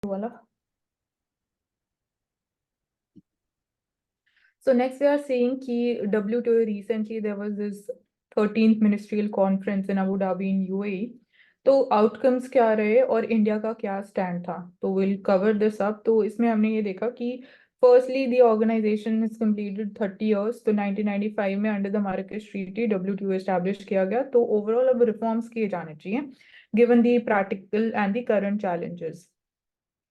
Wala. So next we are seeing कि WTO recently there was this 13th ministerial conference in Abu Dhabi in UAE. तो outcomes क्या रहे और India का क्या स्टैंड था, तो विल कवर दिस अप। तो इसमें हमने ये देखा कि firstly the organisation is completed 30 years. तो 1995 में under the Marrakesh treaty WTO establish किया गया। तो ओवरऑल अब रिफॉर्म्स किए जाने चाहिए given the practical and the current challenges.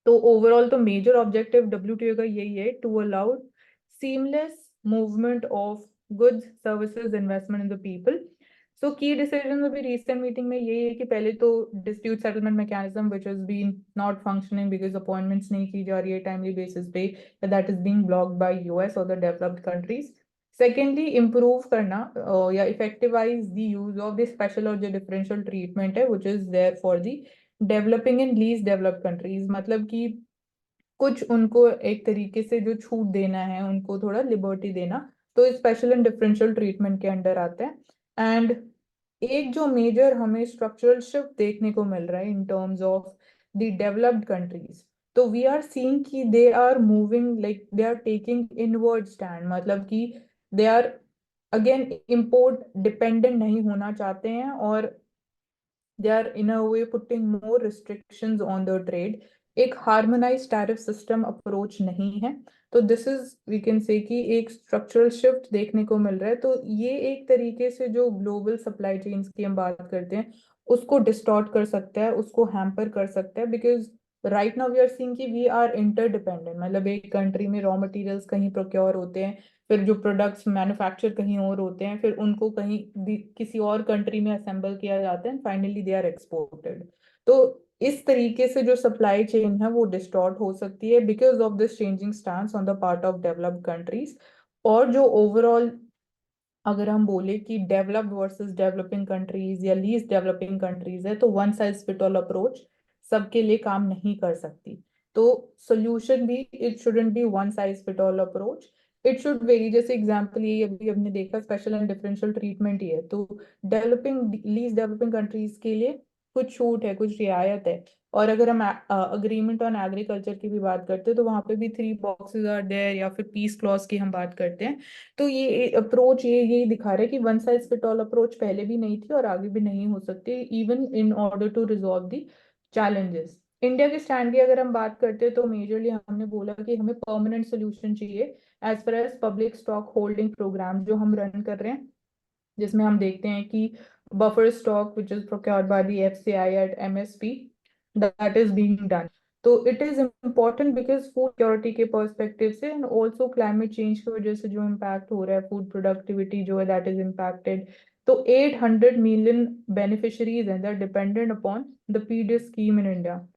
तो ओवरऑल तो मेजर ऑब्जेक्टिव WTO का यही है, to allow seamless movement of goods services investment in the people. So key decision अभी रिसेंट मीटिंग में यही है कि पहले तो dispute settlement mechanism which is been not functioning because appointments नहीं की जा रही है टाइमली बेसिस पे, that is being blocked by US और the developed countries. Secondly improve करना या effectivise the use of the special और जो डिफरेंशियल ट्रीटमेंट है which is there for the developing in least developed countries. मतलब कि कुछ उनको एक तरीके से जो छूट देना है, उनको थोड़ा लिबर्टी देना, तो स्पेशल एंड डिफरेंशियल ट्रीटमेंट के अंडर आते हैं। एंड एक जो मेजर हमें स्ट्रक्चरल शिफ्ट देखने को मिल रहा है in terms of the developed countries, तो वी आर सीइंग कि they are moving like they are taking inward stand. मतलब कि they are again import dependent नहीं होना चाहते हैं और they are in a way putting more restrictions on the trade। एक हार्मोनाइज टैरिफ सिस्टम अप्रोच नहीं है। तो this is we can say कि एक स्ट्रक्चरल शिफ्ट देखने को मिल रहा है। तो ये एक तरीके से जो ग्लोबल सप्लाई चेन्स की हम बात करते हैं उसको डिस्टॉर्ट कर सकता है, उसको हैम्पर कर सकता है। Because right now we are seeing कि वी आर इंटरडिपेंडेंट। मतलब एक कंट्री में रॉ मटेरियल्स कहीं प्रोक्योर होते हैं, फिर जो प्रोडक्ट्स मैन्युफैक्चर कहीं और होते हैं, फिर उनको कहीं किसी और कंट्री में असेंबल किया जाता है, फाइनली दे आर एक्सपोर्टेड। तो इस तरीके से जो सप्लाई चेन है वो डिस्टॉर्ट हो सकती है because of this changing stance on the part of developed countries. और जो ओवरऑल अगर हम बोले कि डेवलप्ड वर्सेस डेवलपिंग कंट्रीज या लीस्ट डेवलपिंग कंट्रीज है, तो one size fit all approach सबके लिए काम नहीं कर सकती। तो सोल्यूशन भी it shouldn't be one size fit all approach, it should very. जैसे एग्जांपल ये अभी हमने देखा स्पेशल एंड डिफरेंशियल ट्रीटमेंट ही है। तो डेवलपिंग लीस्ट डेवलपिंग कंट्रीज के लिए कुछ छूट है, कुछ रियायत है। और अगर हम अग्रीमेंट ऑन एग्रीकल्चर की भी बात करते हैं तो वहां पे भी 3 बॉक्सेस आर देयर, या फिर पीस क्लॉज की हम बात करते हैं। तो ये अप्रोच ये यही दिखा रहा है कि one size fit all approach पहले भी नहीं थी और आगे भी नहीं हो सकती, even in order to resolve the challenges. India के स्टैंड की अगर हम बात करते हैं तो मेजरली हमने बोला कि हमें परमानेंट सोल्यूशन चाहिए as per as public stock holding program जो हम रन कर रहे हैं, जिसमें हम देखते हैं कि buffer stock which is procured by the FCI at MSP, that is being done. तो it is important because food security के पर्सपेक्टिव से एंड ऑल्सो क्लाइमेट चेंज की वजह से जो इम्पैक्ट हो रहा है, फूड प्रोडक्टिविटी जो है दैट इज इम्पैक्टेड। तो 800 मिलियन बेनिफिशरीज हैं that dependent upon the PD scheme in India.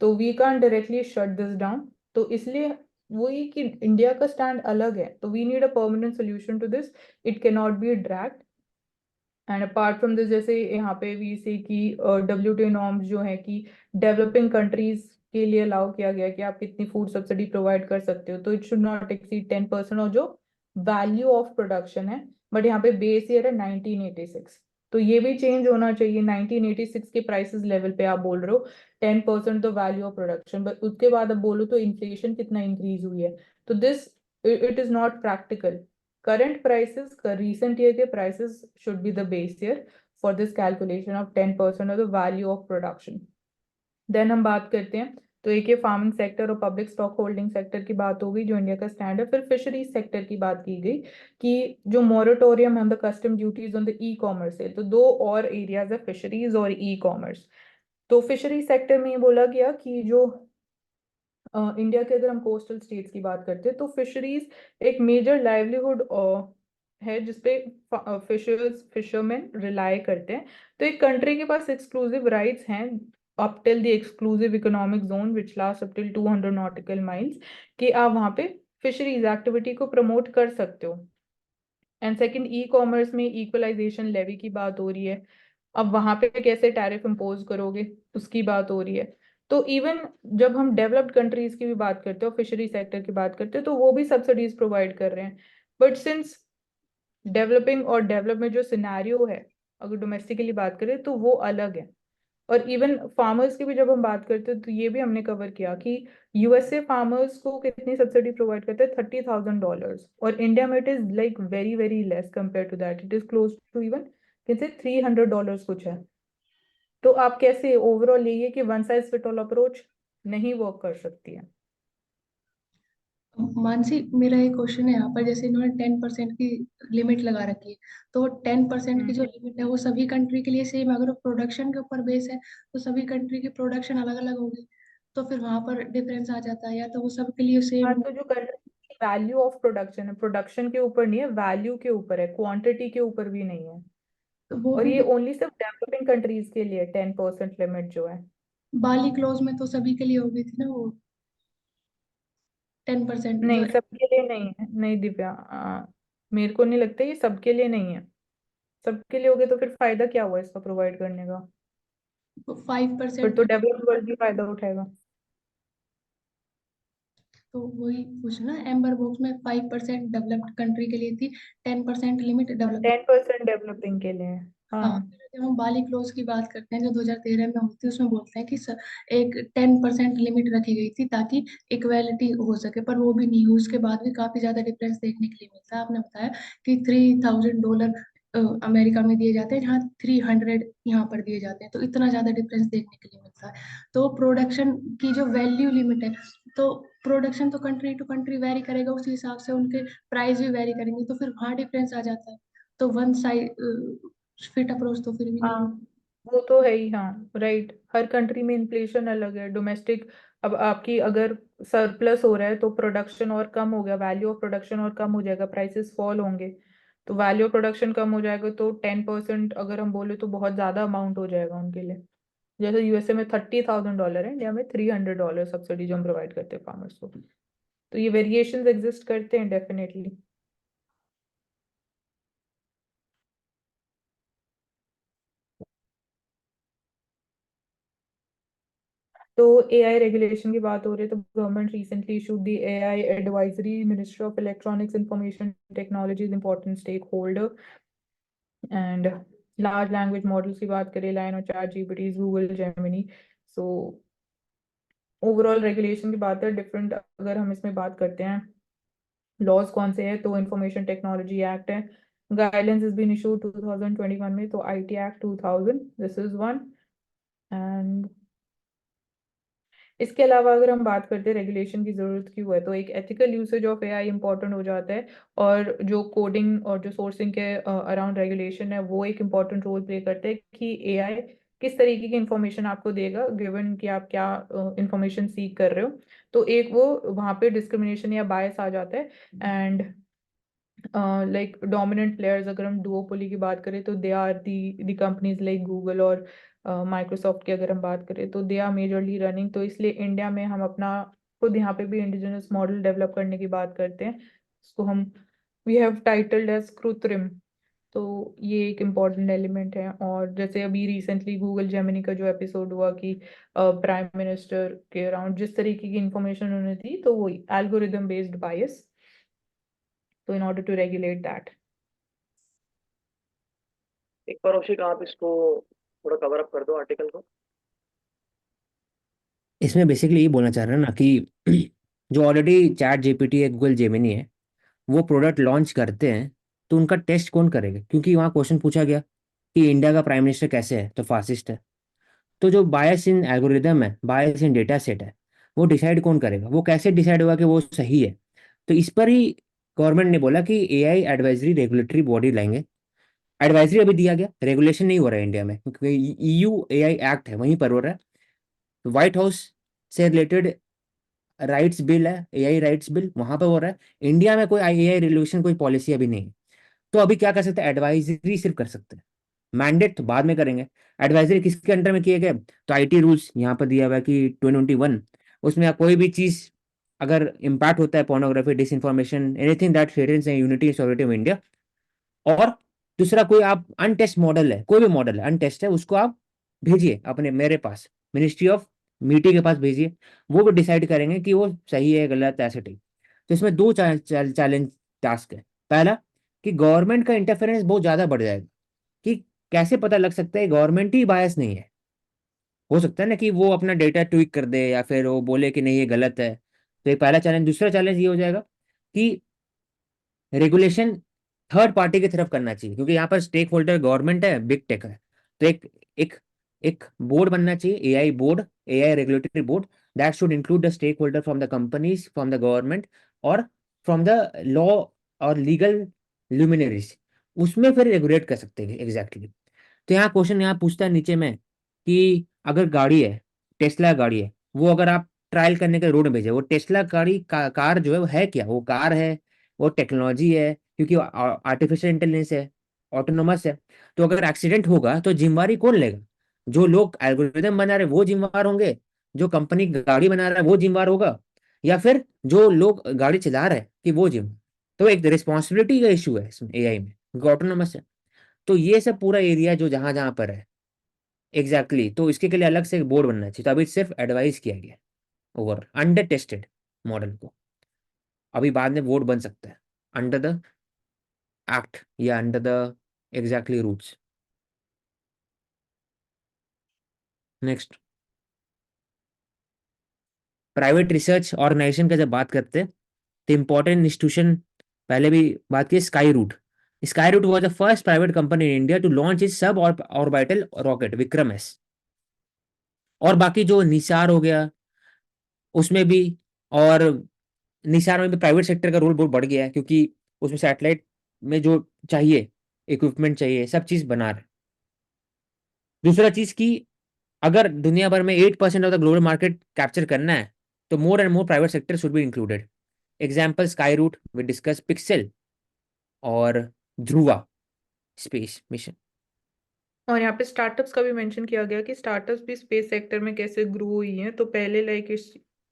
तो we can't directly shut this down. तो इसलिए वही कि इंडिया का स्टैंड अलग है, तो we need a permanent solution to this. It can not be dragged. And apart from this, जैसे यहाँ पे भी से कि WTO नॉर्म्स जो है कि डेवलपिंग कंट्रीज के लिए अलाउ किया गया कि आप कितनी फूड सब्सिडी प्रोवाइड कर सकते हो, तो इट शुड नॉट एक्सीड 10% और जो वैल्यू ऑफ प्रोडक्शन है। बट यहाँ पे बेस ईयर है 1986। तो ये भी चेंज होना चाहिए। 1986 के प्राइसेस लेवल पे आप बोल रहे हो 10% तो वैल्यू ऑफ प्रोडक्शन, बट उसके बाद अब बोलो तो इन्फ्लेशन कितना इंक्रीज हुई है। तो this it is not practical. Current prices, recent year के prices should be the base year for this calculation of 10% of the value of production. Then हम बात करते हैं, तो एक ये फार्मिंग सेक्टर और पब्लिक स्टॉक होल्डिंग सेक्टर की बात हो गई जो इंडिया का स्टैंड है। फिर फिशरीज सेक्टर की बात की गई कि जो मोरेटोरियम है the custom duties on the e-commerce है, तो दो और एरियाज है, फिशरीज और E-कॉमर्स। तो फिशरी सेक्टर में ये बोला गया कि जो इंडिया के अगर हम कोस्टल स्टेट्स की बात करते हैं तो फिशरीज एक मेजर लाइवलीहुड है जिसपे फिशर्स फिशरमैन रिलाई करते हैं। तो एक कंट्री के पास एक्सक्लूसिव राइट्स हैं up till the exclusive economic zone which last up till 200 nautical miles, कि आप वहां पे फिशरीज एक्टिविटी को प्रमोट कर सकते हो। एंड सेकंड, E-कॉमर्स में इक्वलाइजेशन लेवी की बात हो रही है। अब वहां पे कैसे टैरिफ इम्पोज करोगे उसकी बात हो रही है। तो इवन जब हम डेवलप्ड कंट्रीज की भी बात करते हो, फिशरी सेक्टर की बात करते हो, तो वो भी सब्सिडीज प्रोवाइड कर रहे हैं। बट सिंस डेवलपिंग और डेवलप में जो सिनेरियो है, अगर डोमेस्टिकली बात करें तो वो अलग है। और इवन फार्मर्स की भी जब हम बात करते हैं तो ये भी हमने कवर किया कि यूएसए फार्मर्स को कितनी सब्सिडी प्रोवाइड करते हैं, $30,000, और इंडिया में it is like very very less compare to that, it is close to even कैसे $300 कुछ है। तो आप कैसे ओवरऑल ये कि one size fit all approach नहीं वर्क कर सकती है। मानसी, मेरा एक क्वेश्चन है यहाँ पर, जैसे इन्होंने 10% की लिमिट लगा रखी है, तो वो 10% की जो हम्म। लिमिट है वो सभी कंट्री के लिए सेम है? अगर वो प्रोडक्शन के ऊपर बेस है तो सभी कंट्री की प्रोडक्शन अलग अलग होगी, तो फिर वहां पर डिफरेंस आ जाता है, या तो वो सबके लिए हाँ, सेम? तो जो कंट्री वैल्यू ऑफ प्रोडक्शन है, प्रोडक्शन के ऊपर नहीं है, वैल्यू के ऊपर है, क्वांटिटी के ऊपर भी नहीं है। तो वो और भी ये ओनली सिर्फ डेवलपिंग कंट्रीज के लिए 10% लिमिट जो है। बाली क्लोज में तो सभी के लिए हो गई थी ना वो 10% जो नहीं, सबके लिए नहीं है, नहीं दिव्या, मेरे को नहीं लगता ये सबके लिए नहीं है। सबके लिए हो गया तो फिर फायदा क्या हुआ इसका प्रोवाइड करने का। फाइव फिर परसेंट तो डेवलप्ड वर्ल्ड भी फायदा उठाएगा। तो वही पूछना, एम्बर बॉक्स में 5% डेवलप्ड कंट्री के लिए थी, 10% लिमिट डेवलप। 10% डेवलपिंग के लिए है। हाँ, हाँ। फिर जब हम बाली क्लोज की बात करते हैं जो 2013 में होती है, उसमें बोलते हैं कि एक 10% लिमिट रखी गई थी ताकि इक्वेलिटी हो सके, पर वो भी नहीं हुई। उसके बाद भी काफी ज्यादा डिफरेंस देखने के लिए मिलता है। आपने बताया कि $3,000 अमेरिका में दिए जाते हैं, जहाँ 300 यहाँ पर दिए जाते हैं, तो इतना ज्यादा डिफरेंस देखने के लिए मिलता है। तो प्रोडक्शन की जो वैल्यू लिमिट है, तो प्रोडक्शन तो कंट्री टू कंट्री वेरी करेगा, उसी हिसाब से उनके प्राइस भी वेरी करेंगे, तो फिर वहाँ डिफरेंस आ जाता है। तो वन साइड फिट अप्रोच तो फिर भी नहीं हाँ, हो। वो तो है ही, हाँ राइट, हर कंट्री में इन्फ्लेशन अलग है, डोमेस्टिक। अब आपकी अगर सरप्लस हो रहा है तो प्रोडक्शन और कम हो गया, वैल्यू ऑफ प्रोडक्शन और कम हो जाएगा, प्राइसेस फॉल होंगे। तो वैल्यू ऑफ प्रोडक्शन कम हो जाएगा तो 10% अगर हम बोले तो बहुत ज्यादा अमाउंट हो जाएगा उनके लिए। जैसे यूएसए में $30,000 है, इंडिया में $300 सब्सिडी जो हम प्रोवाइड करते हैं फार्मर्स को। तो ये वेरिएशंस एग्जिस्ट करते हैं डेफिनेटली। तो एआई रेगुलेशन की बात हो रही है तो government recently issued the AI advisory, ministry of electronics information technology is important stake holder. And large language models की बात करें, लाइन और ChatGPT, Google Gemini. So overall regulation की बात है डिफरेंट, अगर हम इसमें बात करते हैं लॉज कौन से हैं, तो इंफॉर्मेशन टेक्नोलॉजी एक्ट है, गाइडलाइंस इज बीन इशूड 2021 में, तो IT act 2000 this is one. And इसके अलावा अगर हम बात करते हैं रेगुलेशन की जरूरत क्यों है, तो एक ethical usage of AI important हो जाता है। और जो कोडिंग और जो सोर्सिंग के अराउंड रेगुलेशन है वो एक इम्पॉर्टेंट रोल प्ले करते हैं कि एआई किस तरीके की इंफॉर्मेशन आपको देगा, गिवन कि आप क्या इंफॉर्मेशन सीख कर रहे हो। तो एक वो वहाँ पे डिस्क्रिमिनेशन या बायस आ जाता है। एंड लाइक डोमिनेंट प्लेयर्स, अगर हम डुओपोली की बात करें तो they are the companies like Google और माइक्रोसॉफ्ट की अगर हम बात करें तो दे आर मेजरली रनिंग। तो इसलिए इंडिया में हम अपना खुद यहाँ पे भी इंडिजिनस मॉडल डेवलप करने की बात करते हैं, इसको हम वी हैव टाइटल्ड एज कृत्रिम। तो ये एक इम्पॉर्टेंट एलिमेंट है। और जैसे अभी रिसेंटली गूगल जेमिनी का जो एपिसोड हुआ कि प्राइम मिनिस्टर के अराउंड जिस तरीके की इंफॉर्मेशन उन्होंने दी, तो वो एल्गोरिदम बेस्ड बायस, तो in order to regulate that. एक बार कौशिक आप इसको थोड़ा कवर अप कर दो आर्टिकल को। इसमें बेसिकली ये बोलना चाह रहे हैं ना कि जो ऑलरेडी चैट जीपीटी है, गूगल जेमिनी है, वो प्रोडक्ट लॉन्च करते हैं, तो उनका टेस्ट कौन करेगा? क्योंकि वहाँ क्वेश्चन पूछा गया कि इंडिया का प्राइम मिनिस्टर कैसे है, तो फासिस्ट है। तो जो बायस इन एल्गोरिदम है, बायस इन डेटा सेट है, वो डिसाइड कौन करेगा? वो कैसे डिसाइड होगा कि वो सही है? तो इस पर ही गवर्नमेंट ने बोला कि एआई एडवाइजरी रेगुलेटरी बॉडी लाएंगे। एडवाइजरी अभी दिया गया, रेगुलेशन नहीं हो रहा है इंडिया में, क्योंकि ईयू एआई एक्ट है वहीं पर हो रहा है। व्हाइट हाउस से रिलेटेड राइट्स बिल है, एआई राइट्स बिल, वहां पे हो रहा है। इंडिया में कोई एआई रेगुलेशन, कोई पॉलिसी अभी नहीं है। तो अभी क्या कर सकते हैं? एडवाइजरी सिर्फ कर सकते हैं, मैंडेट तो बाद में करेंगे। एडवाइजरी किसके अंडर में किए गए? तो आईटी रूल्स यहाँ पर दिया हुआ है कि 2021, उसमें कोई भी चीज अगर इम्पैक्ट होता है, pornography, disinformation, anything that threatens unity sovereignty of India. और दूसरा, कोई आप अनटेस्ट मॉडल है, कोई भी मॉडल है अनटेस्ट है, उसको आप भेजिए अपने मेरे पास, मिनिस्ट्री ऑफ मीटी के पास भेजिए। वो भी डिसाइड करेंगे कि वो सही है गलत है, ऐसे ठीक। तो इसमें दो चैलेंज टास्क है। पहला, कि गवर्नमेंट का इंटरफेरेंस बहुत ज्यादा बढ़ जाएगा, कि कैसे पता लग सकता है गवर्नमेंट ही बायस नहीं है। हो सकता है ना कि वो अपना डेटा ट्वीक कर दे या फिर वो बोले कि नहीं ये गलत है। तो ये पहला चैलेंज। दूसरा चैलेंज ये हो जाएगा कि रेगुलेशन थर्ड पार्टी की तरफ करना चाहिए, क्योंकि यहाँ पर स्टेक होल्डर गवर्नमेंट है, बिग टेक है। तो एक एक एक बोर्ड बनना चाहिए, AI board, AI regulatory board, that should include the stake holder from the companies, from the government, और फ्रॉम द लॉ और लीगल ल्यूमिनरीज। उसमें फिर रेगुलेट कर सकते हैं एग्जैक्टली। तो यहाँ क्वेश्चन यहाँ पूछता है नीचे में कि अगर गाड़ी है, टेस्ला गाड़ी है, वो अगर आप ट्रायल करने के रोड में भेजे, वो टेस्ला गाड़ी कार जो है वो है क्या? वो कार है, वो टेक्नोलॉजी है, क्योंकि आर्टिफिशियल इंटेलिजेंस है, ऑटोनोमस है। तो अगर एक्सीडेंट होगा तो जिम्मेवारी कौन लेगा? जो लोग एल्गोरिदम बना रहे हैं वो जिम्मेवार होंगे, जो कंपनी गाड़ी बना रहा है वो जिम्मेवार होगा, या फिर जो लोग गाड़ी चला रहे हैं कि वो जिम्मेवार? तो एक रिस्पॉन्सिबिलिटी का इशू है इसमें एआई में, ऑटोनोमस है। तो ये सब पूरा एरिया जो जहां जहां पर है एग्जैक्टली, तो इसके के लिए अलग से एक बोर्ड बनना चाहिए। तो अभी सिर्फ एडवाइस किया गया ओवर अंडर टेस्टेड मॉडल को। अभी बाद में बोर्ड बन सकता है अंडर द एक्ट या under the exactly rules. Next, private research organization का जब बात करते हैं तो इंपॉर्टेंट इंस्टीट्यूशन पहले भी बात की, Skyroot. Skyroot was the first private company in India to launch is sub orbital rocket Vikram S. और बाकी जो निसार हो गया उसमें भी, और निसार में भी प्राइवेट सेक्टर का रोल बहुत बढ़ गया है, क्योंकि उसमें सैटेलाइट में जो चाहिए इक्विपमेंट चाहिए सब चीज बना रहे। दूसरा चीज की, अगर दुनिया भर में 8% of the global market capture करना है तो more and more private sector should be included. Example Skyroot we discuss, Pixxel और ध्रुवा स्पेस मिशन। और यहाँ पे स्टार्टअप्स का भी मेंशन किया गया कि स्टार्टअप्स भी स्पेस सेक्टर में कैसे ग्रो हुई हैं। तो पहले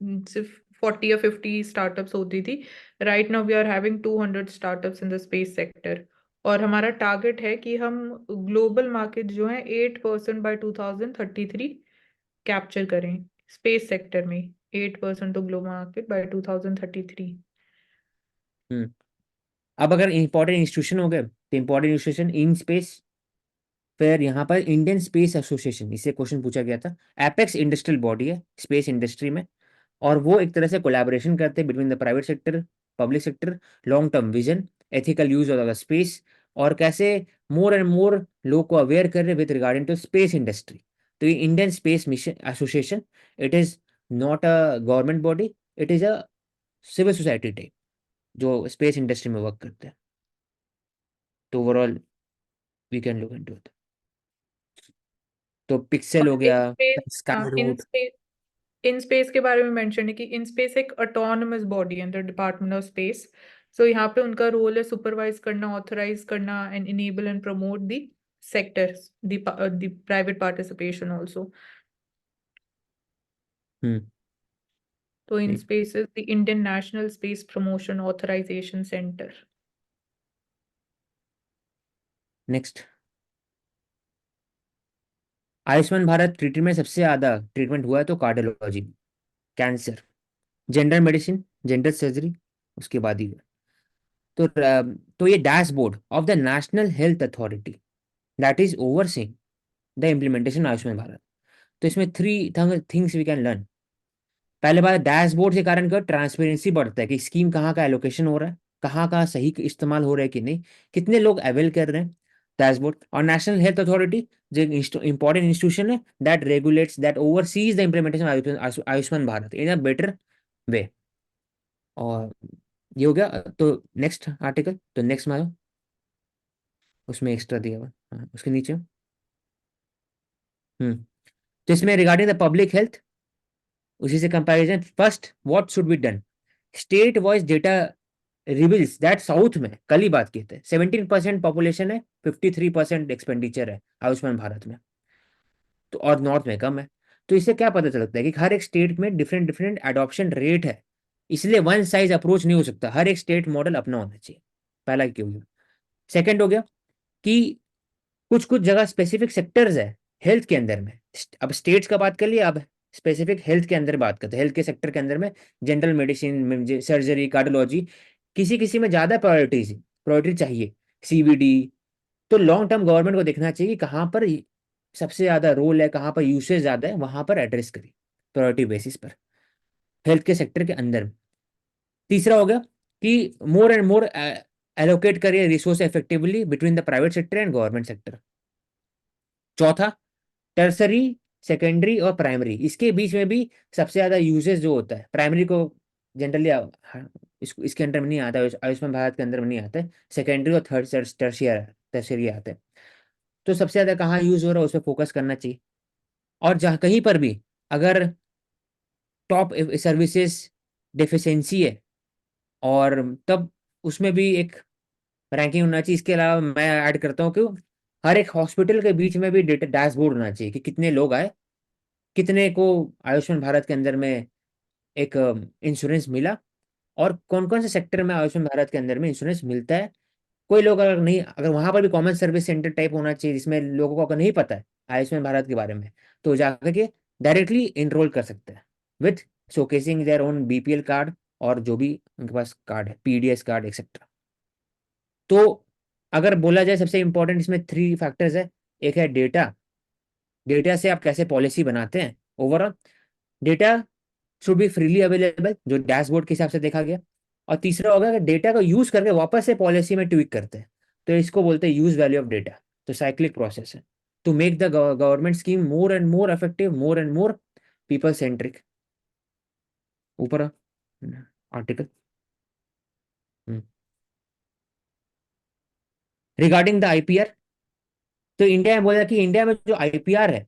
सिर्फ 40 या 50 स्टार्टअप्स होती थी। Right now we are having 200 startups in the space sector. और हमारा टारगेट है कि हम ग्लोबल मार्केट जो है 8% बाय 2033 कैप्चर करें स्पेस सेक्टर में। 8% ऑफ ग्लोबल मार्केट बाय 2033। अब अगर इंपॉर्टेंट इंस्टीट्यूशन हो गए तो इंपॉर्टेंट इंस्टीट्यूशन इन स्पेस, फिर यहाँ पर इंडियन स्पेस एसोसिएशन, इससे क्वेश्चन पूछा गया था। एपेक्स इंडस्ट्रियल बॉडी है स्पेस इंडस्ट्री में, और वो एक तरह से कोलैबोरेशन करते हैं between the private sector, public sector, long term vision, ethical use of the space, और कैसे मोर एंड मोर लोग को अवेयर कर रहे with regarding to space industry. तो ये Indian space mission association, it is not a government body, it is a civil society type जो space industry में वर्क करते हैं। तो overall we can look into it. तो पिक्सेल हो और गया, in space, sky in root. Space in space के बारे में मेंशन है कि इन स्पेस एक ऑटोनमस बॉडी है, द डिपार्टमेंट ऑफ स्पेस। सो यहाँ पे उनका रोल है सुपरवाइज करना, ऑथराइज करना and enable and promote the sectors, the private participation also. Hmm. तो in space is the Indian national space promotion authorisation centre. Next, Ayushman Bharat treatment में सबसे ज्यादा ट्रीटमेंट हुआ है तो cardiology, cancer, general medicine, general surgery, उसके बाद ही हुआ। तो ये dashboard of the national health authority that is overseeing the implementation Ayushman Bharat. तो इसमें three things we can learn. पहले बात, डैशबोर्ड के कारण क्या ट्रांसपेरेंसी बढ़ता है कि स्कीम कहाँ का एलोकेशन हो रहा है, कहाँ कहाँ सही इस्तेमाल हो रहा है कि नहीं, कितने लोग अवेल कर रहे हैं। डैशबोर्ड और नेशनल हेल्थ अथॉरिटी जो इंपॉर्टेंट इंस्टीट्यूशन है that regulates, that oversees the implementation Ayushman Bharat in a better way. और ये हो गया। तो नेक्स्ट आर्टिकल, तो नेक्स्ट में आयो, उसमें एक्स्ट्रा दिया हुआ, हाँ, उसके नीचे। तो इसमें रिगार्डिंग द पब्लिक हेल्थ, उसी से comparison, first what should be done, state wise data reveals that south में कल ही बात की थे 17% पॉपुलेशन है, 53% एक्सपेंडिचर है आयुष्मान भारत में, तो और नॉर्थ में कम है। तो इससे क्या पता चलता है कि हर एक स्टेट में डिफरेंट डिफरेंट एडॉप्शन रेट है, इसलिए वन साइज अप्रोच नहीं हो सकता, हर एक स्टेट मॉडल अपना होना चाहिए। पहला क्यों गया। सेकेंड हो गया कि कुछ कुछ जगह स्पेसिफिक सेक्टर्स है हेल्थ के अंदर में। अब स्टेट्स का बात कर लिया, अब स्पेसिफिक हेल्थ के अंदर बात करते हैं। हेल्थ के सेक्टर के अंदर में जनरल मेडिसिन, सर्जरी, कार्डियोलॉजी, किसी किसी में ज्यादा प्रायोरिटी चाहिए, सीवीडी। तो लॉन्ग टर्म गवर्नमेंट को देखना चाहिए कि कहाँ पर सबसे ज्यादा रोल है, कहाँ पर यूसेज ज्यादा है, वहां पर एड्रेस करिए प्रायोरिटी बेसिस पर, हेल्थ के सेक्टर के अंदर। तीसरा हो गया कि मोर एंड मोर एलोकेट करिए resource effectively between the private sector and government sector. चौथा, टर्सरी, सेकेंडरी और प्राइमरी, इसके बीच में भी सबसे ज्यादा यूजेस जो होता है, प्राइमरी को जनरली इसके अंडर में नहीं आता है, आयुष्मान भारत के अंदर में नहीं आता है, सेकेंडरी और थर्ड टर्शियरी आते हैं। तो सबसे ज्यादा कहाँ यूज हो रहा है उस पर फोकस करना चाहिए। और जहाँ कहीं पर भी अगर टॉप सर्विसेज डेफिशिएंसी है, और तब उसमें भी एक रैंकिंग होना चाहिए। इसके अलावा मैं ऐड करता हूँ कि हर एक हॉस्पिटल के बीच में भी डेटा डैशबोर्ड होना चाहिए कि कितने लोग आए, कितने को आयुष्मान भारत के अंदर में एक इंश्योरेंस मिला, और कौन कौन से सेक्टर में आयुष्मान भारत के अंदर में इंश्योरेंस मिलता है। कोई लोग अगर नहीं, अगर वहां पर भी कॉमन सर्विस सेंटर टाइप होना चाहिए जिसमें लोगों को अगर नहीं पता है आयुष्मान भारत के बारे में, तो जाकर के डायरेक्टली इनरोल कर सकते हैं with showcasing their own BPL card, और जो भी उनके पास कार्ड है, पीडीएस कार्ड एक्सेट्रा। तो अगर बोला जाए सबसे इंपॉर्टेंट इसमें 3 फैक्टर्स है। एक है डेटा, डेटा से आप कैसे पॉलिसी बनाते हैं overall. Data should be freely available, जो डैशबोर्ड के हिसाब से देखा गया। और तीसरा होगा कि डेटा को यूज करके वापस से पॉलिसी में ट्वीक करते हैं, तो इसको बोलते हैं यूज वैल्यू ऑफ डेटा। तो साइक्लिक प्रोसेस है to make the government scheme more and more effective, more and more people centric. ऊपर आर्टिकल रिगार्डिंग द आईपीआर, तो इंडिया में बोला कि इंडिया में जो आईपीआर है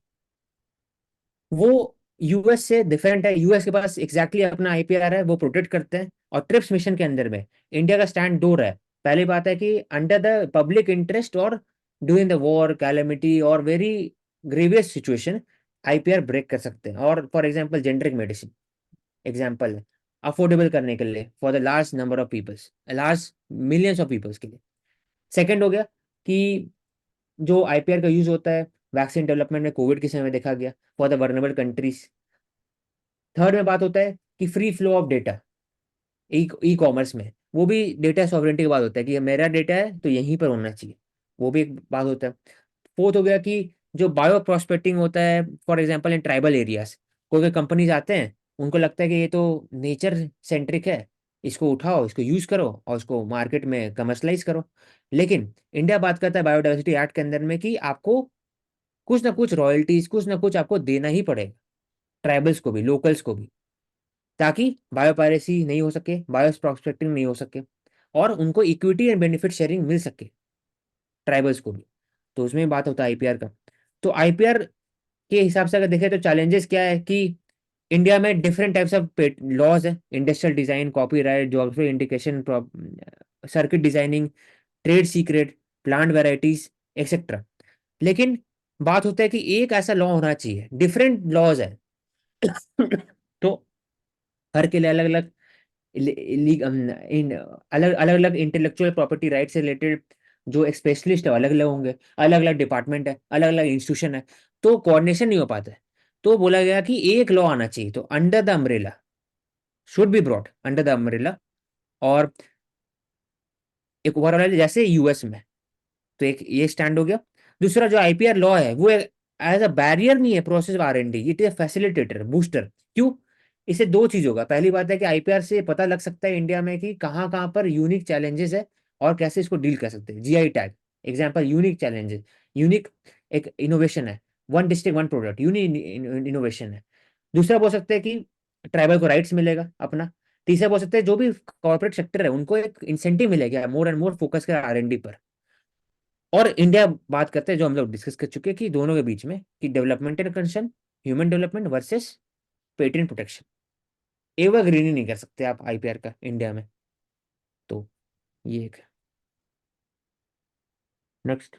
वो यूएस से डिफरेंट है। यूएस के पास एग्जैक्टली अपना आईपीआर है, वो प्रोटेक्ट करते हैं। और ट्रिप्स मिशन के अंदर में इंडिया का स्टैंड दो है। पहली बात है कि अंडर द पब्लिक इंटरेस्ट और ड्यूरिंग द वॉर, कैलेमिटी और very grievous situation, IPR break कर सकते हैं। और for example generic medicine example है, अफोर्डेबल करने के लिए for the large number of peoples, large millions of peoples के लिए। सेकेंड हो गया कि जो आईपीआर का यूज होता है वैक्सीन डेवलपमेंट में, कोविड के समय में देखा गया for the vulnerable countries. Third में बात होता है कि free flow of data, e commerce में वो भी डेटा सॉवरेंटी की बात होता है कि ये मेरा डेटा है तो यहीं पर होना चाहिए, वो भी एक बात होता है। फोर्थ हो गया कि जो बायो प्रोस्पेक्टिंग होता है, for example in tribal areas, कोई कोई कंपनीज आते हैं, उनको लगता है कि ये तो नेचर सेंट्रिक है, इसको उठाओ, इसको यूज करो और इसको मार्केट में कमर्शलाइज करो। लेकिन इंडिया बात करता है बायोडाइवर्सिटी एक्ट के अंदर में कि आपको कुछ ना कुछ रॉयल्टीज, कुछ ना कुछ आपको देना ही पड़ेगा, ट्राइबल्स को भी, लोकल्स को भी, ताकि बायोपायरेसी नहीं हो सके, बायो प्रोस्पेक्टिंग नहीं हो सके, और उनको इक्विटी एंड बेनिफिट शेयरिंग मिल सके, ट्राइबल्स को भी। तो उसमें बात होता है आईपीआर का। तो आईपीआर के हिसाब से अगर देखें तो चैलेंजेस क्या है कि इंडिया में डिफरेंट टाइप्स ऑफ लॉज है, industrial design, copyright, geographic indication, circuit designing, trade secret, plant varieties etcetera. लेकिन बात होता है कि एक ऐसा लॉ होना चाहिए, डिफरेंट लॉज है तो हर के लिए अलग अलग इन अलग अलग अलग इंटेलेक्चुअल प्रॉपर्टी राइट से रिलेटेड जो एक स्पेशलिस्ट है अलग अलग होंगे, अलग अलग डिपार्टमेंट है, अलग अलग इंस्टीट्यूशन है, तो कोऑर्डिनेशन नहीं हो पाता है। तो बोला गया कि एक लॉ आना चाहिए, तो under the umbrella, should be brought under the umbrella. और एक ओवरऑल जैसे यूएस में, तो एक ये स्टैंड हो गया। दूसरा जो आईपीआर लॉ है वो एज अ बैरियर नहीं है process of R and D, it is facilitator, booster. क्यों? इससे दो चीज होगा। पहली बात है कि आईपीआर से पता लग सकता है इंडिया में कि कहाँ कहाँ पर यूनिक चैलेंजेस है और कैसे इसको डील कर सकते हैं। GI tag example, unique challenges, unique एक इनोवेशन है, one district one product, unique innovation है। दूसरा बोल सकते हैं कि ट्राइबल को राइट्स मिलेगा अपना। तीसरा बोल सकते हैं जो भी कॉर्पोरेट सेक्टर है उनको एक इंसेंटिव मिलेगा मोर एंड मोर फोकस कर आर एंड डी पर। और इंडिया बात करते हैं जो हम लोग डिस्कस कर चुके हैं कि दोनों के बीच में कि developmental concern, human development versus patent protection, evergreen ही नहीं कर सकते आप आईपीआर का इंडिया में। तो ये एक next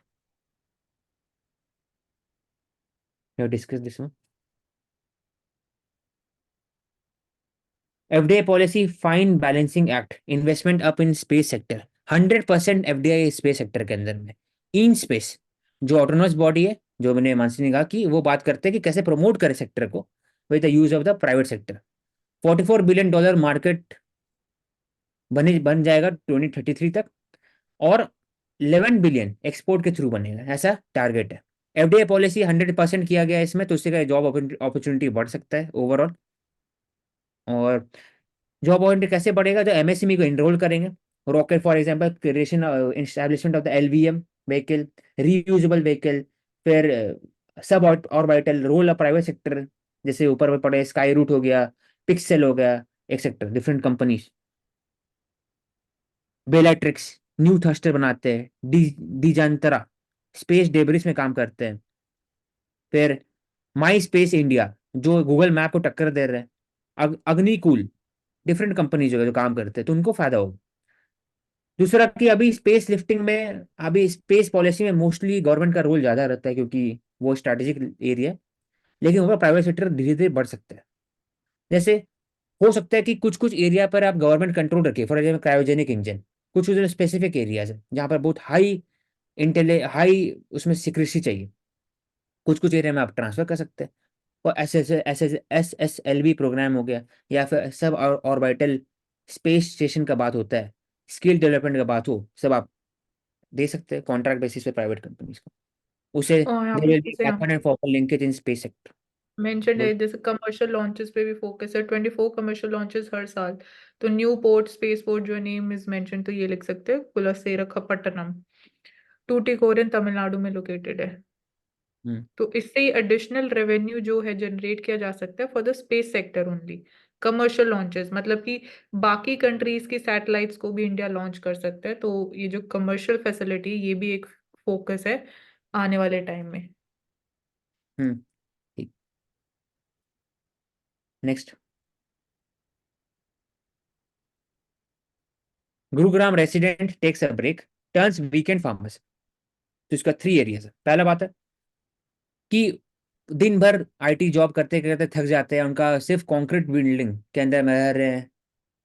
discuss this one. FDI policy fine balancing act, investment up in space sector, 100% FDI space sector के अंदर में। इन स्पेस जो ऑटोनोमस बॉडी है, जो मैंने मानसी ने कहा कि वो बात करते हैं कि कैसे प्रमोट करे सेक्टर को with the use of the private sector. $44 billion market बन जाएगा 2033 तक, और 11 बिलियन एक्सपोर्ट के थ्रू बनेगा, ऐसा टारगेट है। एफडीआई पॉलिसी 100% किया गया है इसमें, तो उससे जॉब अपॉर्चुनिटी बढ़ सकता है ओवरऑल। और जॉब अपॉर्चुनिटी कैसे बढ़ेगा, जो एमएसएमई को इनरोल करेंगे, rocket for example creation establishment of the LVM vehicle, reusable vehicle, फिर suborbital role of private sector, जैसे ऊपर में पड़े स्काई रूट हो गया, पिक्सेल हो गया, etcetera different companies. Bellatrix new thruster बनाते हैं, डिजांतरा स्पेस डेब्रिस में काम करते हैं। फिर माई स्पेस इंडिया जो गूगल मैप को टक्कर दे रहे हैं। अग्निकूल डिफरेंट कंपनीज जो काम करते हैं, तो उनको फायदा होगा। दूसरा कि अभी स्पेस लिफ्टिंग में, अभी स्पेस पॉलिसी में मोस्टली गवर्नमेंट का रोल ज्यादा रहता है, क्योंकि वो स्ट्रैटेजिक एरिया है। लेकिन ऊपर प्राइवेट सेक्टर धीरे धीरे बढ़ सकता है। जैसे हो सकता है कि कुछ कुछ एरिया पर आप गवर्नमेंट कंट्रोल रखे, फॉर एग्जाम्पल क्रायोजेनिक इंजन, कुछ उधर स्पेसिफिक एरियाज है जहाँ पर बहुत हाई उसमें सिक्रेसी चाहिए, कुछ कुछ एरिया में आप ट्रांसफर कर सकते हैं। और SSLV प्रोग्राम हो गया, या फिर सब ऑर्बिटल स्पेस स्टेशन का बात होता है, स्किल डेवलपमेंट का बात हो, सब आप दे सकते हैं कॉन्ट्रैक्ट बेसिस पे प्राइवेट कंपनीज को। उसे और यहाँ देयर पे विल बी जैसे यहाँ backward and forward linkage in space sector. Mention बोल। है, जैसे कमर्शियल लॉन्चेस पे भी फोकस है, 24 कमर्शियल लॉन्चेस हर साल। तो न्यू पोर्ट, स्पेस पोर्ट जो नेम इज मेंशन, तो ये लिख सकते हैं कुलसेरखपट्टनम, टूटिकोरिन तमिलनाडु में लोकेटेड है। हम्म तो इससे एडिशनल रेवेन्यू जो है जनरेट किया जा सकता है for the space sector only. Commercial launches मतलब कि बाकी कंट्रीज की सैटेलाइट्स को भी इंडिया लॉन्च कर सकता है, तो ये जो कमर्शियल फैसिलिटी, ये भी एक फोकस है आने वाले टाइम में। हम्म ठीक। Next, Gurugram resident takes a break, turns weekend farmers. तो इसका 3 एरियाज है। पहला बात है कि दिन भर आईटी जॉब करते करते थक जाते हैं, उनका सिर्फ कंक्रीट बिल्डिंग के अंदर में रह रहे हैं,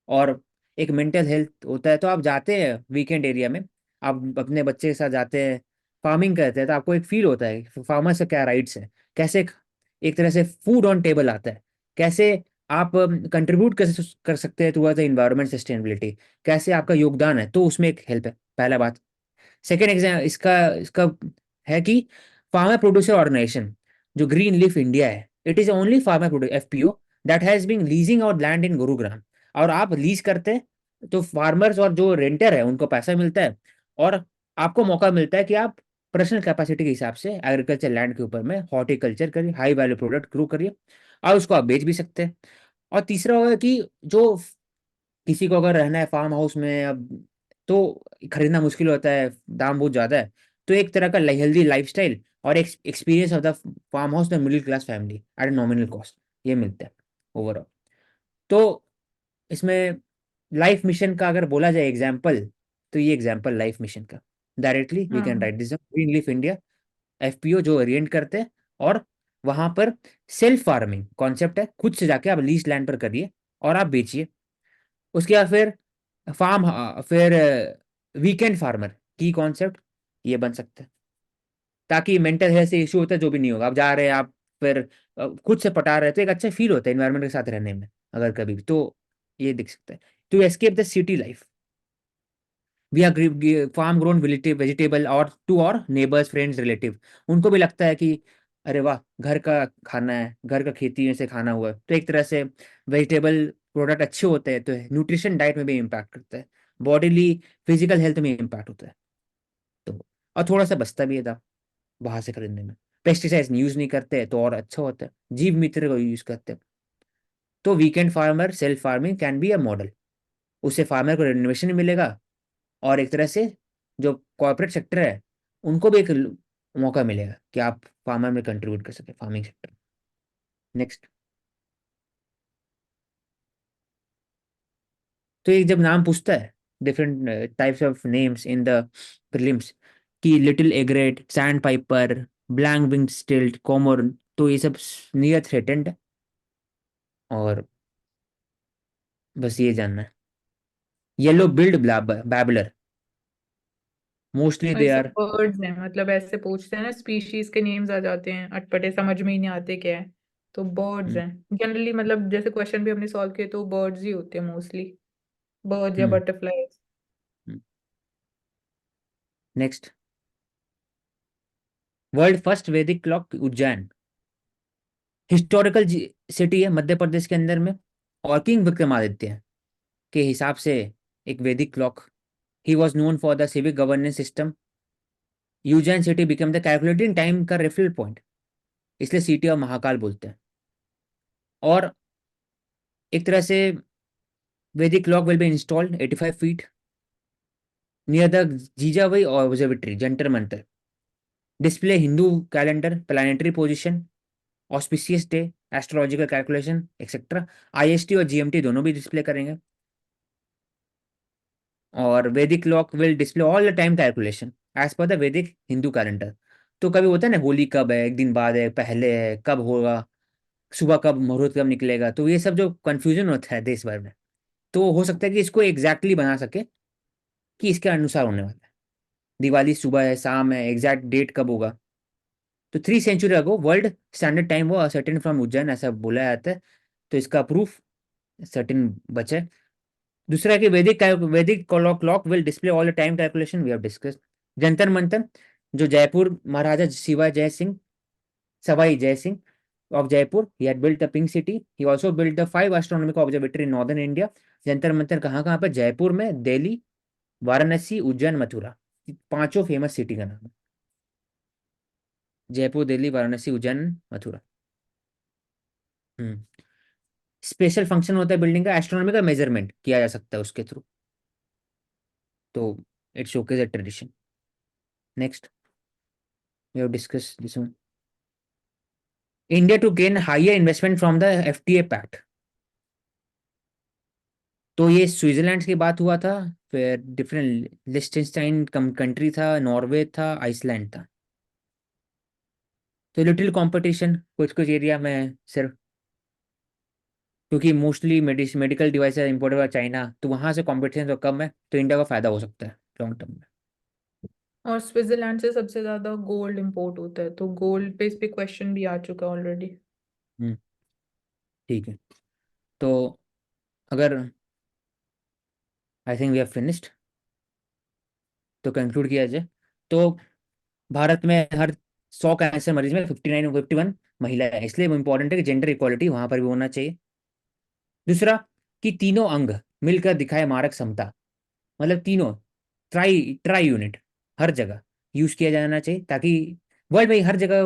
और एक मेंटल हेल्थ होता है, तो आप जाते हैं वीकेंड एरिया में, आप अपने बच्चे के साथ जाते हैं, फार्मिंग करते हैं, तो आपको एक फील होता है फार्मर से क्या राइट्स है, कैसे एक तरह से फूड ऑन टेबल आता है, कैसे आप कंट्रीब्यूट कर सकते हैं टुवर्ड्स द इन्वायरमेंट सस्टेनेबिलिटी, कैसे आपका योगदान है, तो उसमें एक हेल्प है। पहला बात। सेकेंड एग्जाम इसका इसका है कि फार्मर प्रोड्यूसर ऑर्गेनाइजेशन जो ग्रीन लीफ इंडिया है, it is only farmer producer FPO that has been leasing our land in Gurugram. और आप लीज करते हैं तो फार्मर्स और जो रेंटर है उनको पैसा मिलता है, और आपको मौका मिलता है कि आप पर्सनल कैपेसिटी के हिसाब से एग्रीकल्चर लैंड के ऊपर में हॉर्टिकल्चर करिए, हाई वैल्यू प्रोडक्ट ग्रो करिए, और उसको आप बेच भी सकते हैं। और तीसरा होगा कि जो किसी को अगर रहना है फार्म हाउस में, अब तो खरीदना मुश्किल होता है, दाम बहुत ज्यादा है, तो एक तरह का हेल्दी लाइफस्टाइल और experience of the farm house में middle class family at nominal cost ये मिलता है ओवरऑल। तो इसमें लाइफ मिशन का अगर बोला जाए एग्जाम्पल, तो ये एग्जाम्पल लाइफ मिशन का डायरेक्टली वी कैन हाँ। Right this green leaf India FPO जो ओरिएंट करते हैं, और वहां पर सेल्फ फार्मिंग कॉन्सेप्ट है, खुद से जाके आप लीज लैंड पर करिए और आप बेचिए। उसके बाद फिर वीकेंड फार्मर की कॉन्सेप्ट ये बन सकता है, ताकि मेंटल हेल्थ से इशू होता है जो भी नहीं होगा, आप जा रहे हैं, आप फिर खुद से पटा रहे हैं, तो एक अच्छा फील होता है इन्वायरमेंट के साथ रहने में, अगर कभी भी तो ये दिख सकता है। To escape the city life we are farm grown vegetable, और टू और नेबर्स फ्रेंड्स रिलेटिव, उनको भी लगता है कि अरे वाह, घर का खाना है, घर का खेती में से खाना हुआ है, तो एक तरह से वेजिटेबल प्रोडक्ट अच्छे होते हैं, तो न्यूट्रिशन डाइट में भी इम्पैक्ट करता है, बॉडीली फिजिकल हेल्थ में इम्पैक्ट होता है। तो और थोड़ा सा बचता भी है दाम बाहर से खरीदने में, पेस्टिसाइड्स यूज नहीं करते तो और अच्छा होता है, जीव मित्र को यूज करते हैं। तो weekend farmer self farming can be a model, उससे फार्मर को रेनोवेशन मिलेगा, और एक तरह से जो कॉर्पोरेट सेक्टर है उनको भी एक मौका मिलेगा कि आप फार्मर में कंट्रीब्यूट कर सके फार्मिंग सेक्टर। नेक्स्ट, तो एक जब नाम पूछता है different types of names in the prelims, कि little egret, sandpiper, black wing stilt, cormorant, तो ये सब नियर थ्रेटेंड है, और बस ये जानना है। येलो बिल्ड बैबलर मोस्टली और दे ये सब आर। बर्ड्स हैं, मतलब ऐसे पूछते हैं ना, स्पीशीज के नेम्स आ जाते हैं अटपटे, समझ में ही नहीं आते क्या है। तो बर्ड्स हम्म हैं जनरली, मतलब जैसे क्वेश्चन भी हमने सॉल्व किए तो बर्ड्स ही होते हैं मोस्टली, बर्ड्स या हम्म बटरफ्लाईज। नेक्स्ट, वर्ल्ड फर्स्ट वैदिक क्लॉक उज्जैन, हिस्टोरिकल सिटी है मध्य प्रदेश के अंदर में। और किंग विक्रमादित्य के हिसाब से एक वैदिक clock, he was known for the civic governance system. यूजैन city become the calculating time का रेफरल पॉइंट, इसलिए सिटी ऑफ महाकाल बोलते हैं। और एक तरह से वैदिक clock will be installed 85 feet near the Jijabai observatory Jantar Mantar. Display Hindu calendar, planetary position, auspicious day, astrological calculation etcetera. IST और जीएमटी दोनों भी डिस्प्ले करेंगे। और वैदिक clock will display all the time calculation as per the वैदिक हिंदू कैलेंडर। तो कभी होता है ना, होली कब है, एक दिन बाद है, पहले है, कब होगा, सुबह कब, मुहूर्त कब निकलेगा, तो ये सब जो कंफ्यूजन होता है देश भर में, तो हो सकता है कि इसको एग्जैक्टली बना सके कि इसके अनुसार होने वाला है। दिवाली सुबह है, शाम है, एग्जैक्ट डेट कब होगा। तो 3 century ago world standard time वो सर्टेन फ्रॉम उज्जैन, ऐसा बोला जाता है। तो इसका प्रूफ सर्टेन बचे। दूसरा है कि Vedic clock will display all the time calculation we have discussed. Jantar Mantar, जो जयपुर महाराजा Sawai Jai Singh of Jaipur, he had built the Pink City. He also built the 5 astronomical observatory in northern India. Jantar Mantar कहाँ पर? जयपुर में, दिल्ली, वाराणसी, उज्जैन, मथुरा। पांचों फेमस सिटी का नाम है। जयपुर, दिल्ली, वाराणसी, उज्जैन, मथुरा। स्पेशल फंक्शन होता है बिल्डिंग का, एस्ट्रोनॉमिकल मेजरमेंट किया जा सकता है उसके थ्रू। तो it showcase a tradition. Next we have discuss this one. India to gain higher investment from the FTA pact. तो ये स्विट्जरलैंड की बात हुआ था, फिर डिफरेंट लिechtenstein कंट्री था, नॉर्वे था, आइसलैंड था। तो लिटिल कंपटीशन कुछ कुछ एरिया में सिर्फ, क्योंकि mostly medical device imported by China, तो वहां से कंपटीशन तो कम है, तो इंडिया को फायदा हो सकता है लॉन्ग टर्म में। और स्विट्जरलैंड से सबसे ज्यादा गोल्ड इंपोर्ट होता है, तो गोल्ड पे इस पे क्वेश्चन भी आ चुका ऑलरेडी। ठीक है, तो अगर I think we have finished, तो कंक्लूड किया जाए तो भारत में हर 100 कैंसर मरीज में 59 और 51 महिला है, इसलिए वो इंपॉर्टेंट है कि जेंडर इक्वालिटी वहां पर भी होना चाहिए। दूसरा कि तीनों अंग मिलकर दिखाए मारक क्षमता, मतलब तीनों, ट्राई ट्राई यूनिट हर जगह यूज किया जाना चाहिए, ताकि वर्ल्ड में हर जगह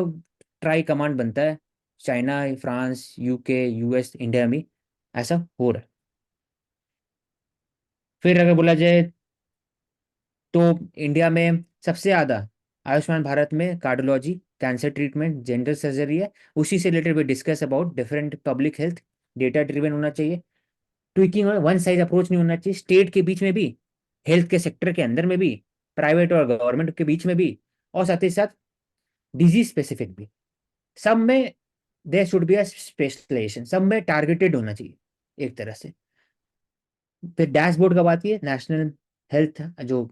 ट्राई कमांड बनता है, China, France, UK, US, India में ऐसा हो रहा है। फिर अगर बोला जाए तो इंडिया में सबसे ज्यादा आयुष्मान भारत में cardiology, cancer treatment, general surgery है। उसी से रिलेटेड भी discuss about different public health, data driven होना चाहिए, ट्विकिंग और वन साइज अप्रोच नहीं होना चाहिए, स्टेट के बीच में भी, हेल्थ के सेक्टर के अंदर में भी, प्राइवेट और गवर्नमेंट के बीच में भी, और साथ ही साथ डिजीज स्पेसिफिक भी, सब में there should be a specialization, सब में टारगेटेड होना चाहिए एक तरह से। फिर डैशबोर्ड का बात, है नेशनल हेल्थ जो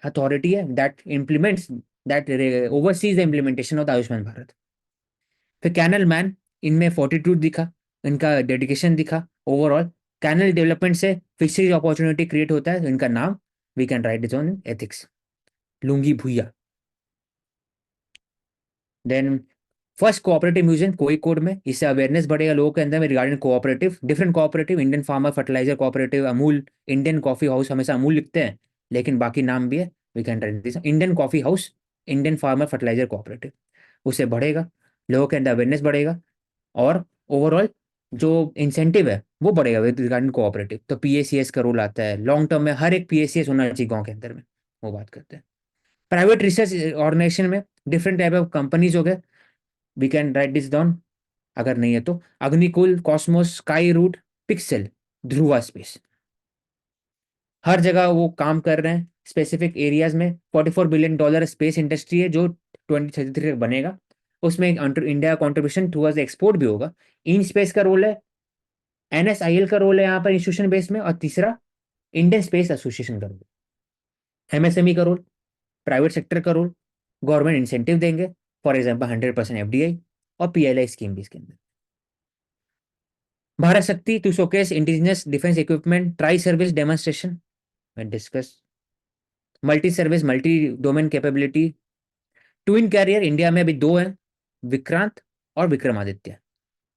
अथॉरिटी है that implements, that oversees the implementation of the Ayushman Bharat. फिर कैनल मैन, इनमें फोर्टिट्यूड दिखा, इनका डेडिकेशन दिखा। ओवरऑल कैनल डेवलपमेंट से फिशरीज अपॉर्चुनिटी क्रिएट होता है, इनका नाम we can write it on ethics, Laungi Bhuiya. Then first cooperative museum Kozhikode में, इससे अवेयरनेस बढ़ेगा लोगों के अंदर में regarding cooperative, different cooperative, Indian farmer fertiliser cooperative, Amul, Indian coffee house, हमेशा अमूल लिखते हैं लेकिन बाकी नाम भी है, we can write this Indian coffee house, Indian farmer fertiliser cooperative. उससे बढ़ेगा, लोगों के अंदर अवेयरनेस बढ़ेगा, और ओवरऑल जो इंसेंटिव है वो बढ़ेगा विद रिगार्डिंग कोऑपरेटिव। तो पीएसीएस का रोल आता है लॉन्ग टर्म में, हर एक पीएसीएस होना चाहिए गाँव के अंदर में, वो बात करते हैं। प्राइवेट रिसर्च ऑर्गेनाइजेशन में डिफरेंट टाइप ऑफ कंपनीज हो गए, we can write this down, अगर नहीं है तो Agnikul, cosmos, Skyroot, pixel, Dhruva space, हर जगह वो काम कर रहे हैं स्पेसिफिक एरियाज में। $44 बिलियन स्पेस इंडस्ट्री है जो 2033 तक बनेगा, उसमें इंडिया कॉन्ट्रीब्यूशन टूवर्ड्स एक्सपोर्ट भी होगा। इन स्पेस का रोल है, एनएसआईएल का रोल है यहाँ पर इंस्टीट्यूशन बेस में, और तीसरा इंडियन स्पेस एसोसिएशन का रोल, एमएसएमई का रोल, प्राइवेट सेक्टर का रोल, गवर्नमेंट इंसेंटिव देंगे, फॉर एग्जाम्पल 100% एफडीआई और पीएलआई स्कीम भी इसके अंदर। Bharat Shakti to showcase indigenous defence equipment, tri service demonstration में discuss, multi service multi domain capability, twin carrier India में अभी 2 हैं, विक्रांत और विक्रमादित्य।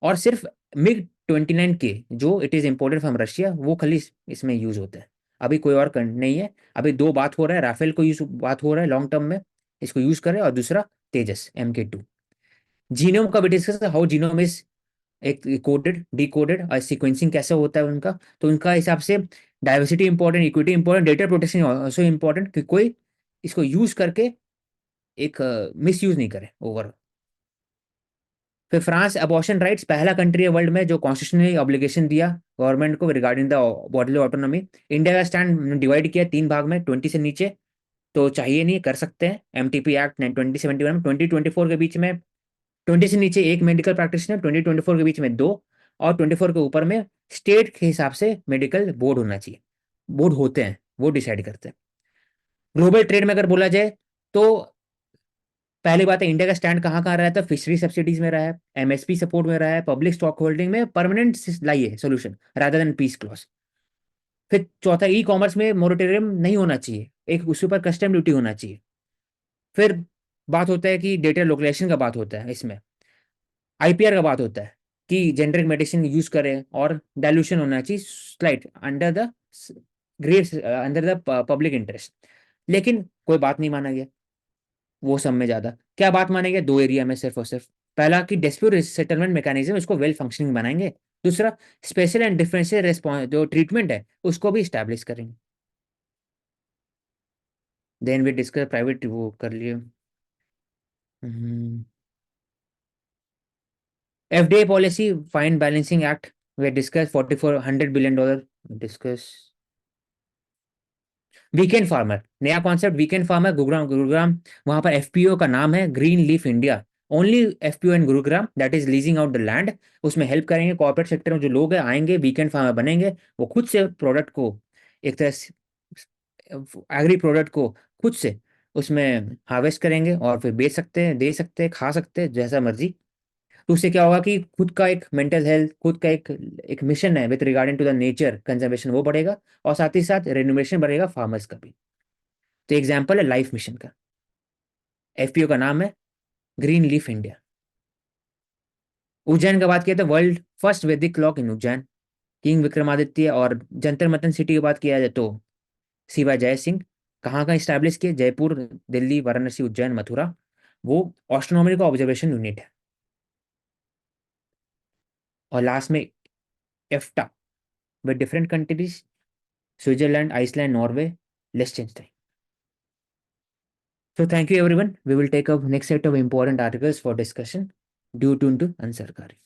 और सिर्फ MiG-29K जो it is imported from Russia, वो खाली इसमें यूज होता है। अभी कोई और नहीं है। अभी 2 बात हो रहा है, राफेल को यूज बात हो रहा है लॉन्ग टर्म में, इसको यूज करे, और दूसरा तेजस MK2। जीनोम का भी डिस्कस, हाउ जीनोम इज एक कोडेड डिकोडेड और सीक्वेंसिंग कैसे होता है उनका। तो उनका हिसाब से diversity important, equity important, data protection also important, कि कोई इसको यूज करके एक मिस यूज नहीं करे ओवर। फिर फ्रांस अबॉर्शन राइट्स, पहला कंट्री है वर्ल्ड में जो कॉन्स्टिट्यूशनली ऑब्लिगेशन दिया गवर्नमेंट को regarding the bodily autonomy. India का स्टैंड डिवाइड किया 3 भाग में, 20 से नीचे तो चाहिए नहीं, कर सकते हैं। MTP एक्ट 2071 में 2024 के बीच में 20 से नीचे 1 मेडिकल प्रैक्टिशनर, 2024 के बीच में 2, और 24 के ऊपर में स्टेट के हिसाब से मेडिकल बोर्ड होना चाहिए। बोर्ड होते हैं, वो डिसाइड करते हैं। ग्लोबल ट्रेड में अगर बोला जाए तो पहली बात है, इंडिया का स्टैंड कहाँ कहाँ रहा था, फिशरी सब्सिडीज में रहा है, MSP सपोर्ट में रहा है, पब्लिक स्टॉक होल्डिंग में परमानेंट लाइए solution rather than peace clause. फिर चौथा, ई कॉमर्स में मोरेटोरियम नहीं होना चाहिए, एक उसके ऊपर कस्टम ड्यूटी होना चाहिए। फिर बात होता है कि डेटा लोकलाइजेशन का बात होता है, इसमें IPR का बात होता है कि जेनरिक मेडिसिन यूज करें, और डाइल्यूशन होना चाहिए slight under the grave under the public interest. लेकिन कोई बात नहीं माना गया वो सब में। ज्यादा क्या बात माने गया 2 एरिया में सिर्फ और सिर्फ। पहला कि डिस्प्यूट सेटलमेंट मैकेनिज्म, उसको वेल फंक्शनिंग बनाएंगे। दूसरा, स्पेशल एंड डिफरेंशियल रिस्पॉन्स जो ट्रीटमेंट है उसको भी स्टैब्लिश करेंगे। देन वी डिस्कस प्राइवेट, वो कर लिए। FDA policy, fine balancing act, वे discuss $4400 billion discuss. Weekend farmer, नया concept weekend farmer, Gurugram Gurugram वहां पर FPO का नाम है green leaf India. Only FPO in Gurugram, that is leasing out the land. उसमें हेल्प करेंगे कॉर्पोरेट सेक्टर में जो लोग हैं, आएंगे वीकेंड फार्मर बनेंगे, वो खुद से प्रोडक्ट को एक तरह से एग्री प्रोडक्ट को खुद से उसमें हार्वेस्ट करेंगे, और फिर बेच सकते हैं, दे सकते हैं, खा सकते हैं, जैसा मर्जी। तो उससे क्या होगा कि खुद का एक मेंटल हेल्थ, खुद का एक मिशन है with regarding to the nature conservation, वो बढ़ेगा, और साथ ही साथ रेन्यूमरेशन बढ़ेगा फार्मर्स का भी। तो एग्जाम्पल है लाइफ मिशन का। FPO का नाम है ग्रीन लीफ इंडिया। उज्जैन का बात किया तो वर्ल्ड फर्स्ट वैदिक clock in Ujjain, king Vikramaditya. और जंतर मंतर सिटी की बात किया जाए तो शिवा जय सिंह। कहाँ कहाँ स्टैब्लिश किए, जयपुर, दिल्ली, वाराणसी, उज्जैन, मथुरा। वो एस्ट्रोनॉमी का ऑब्जर्वेशन यूनिट है। और लास्ट में EFTA with different countries, Switzerland, Iceland, Norway, लिechtenstein. So thank you everyone. We will take up next set of important articles for discussion due to Ansarkari.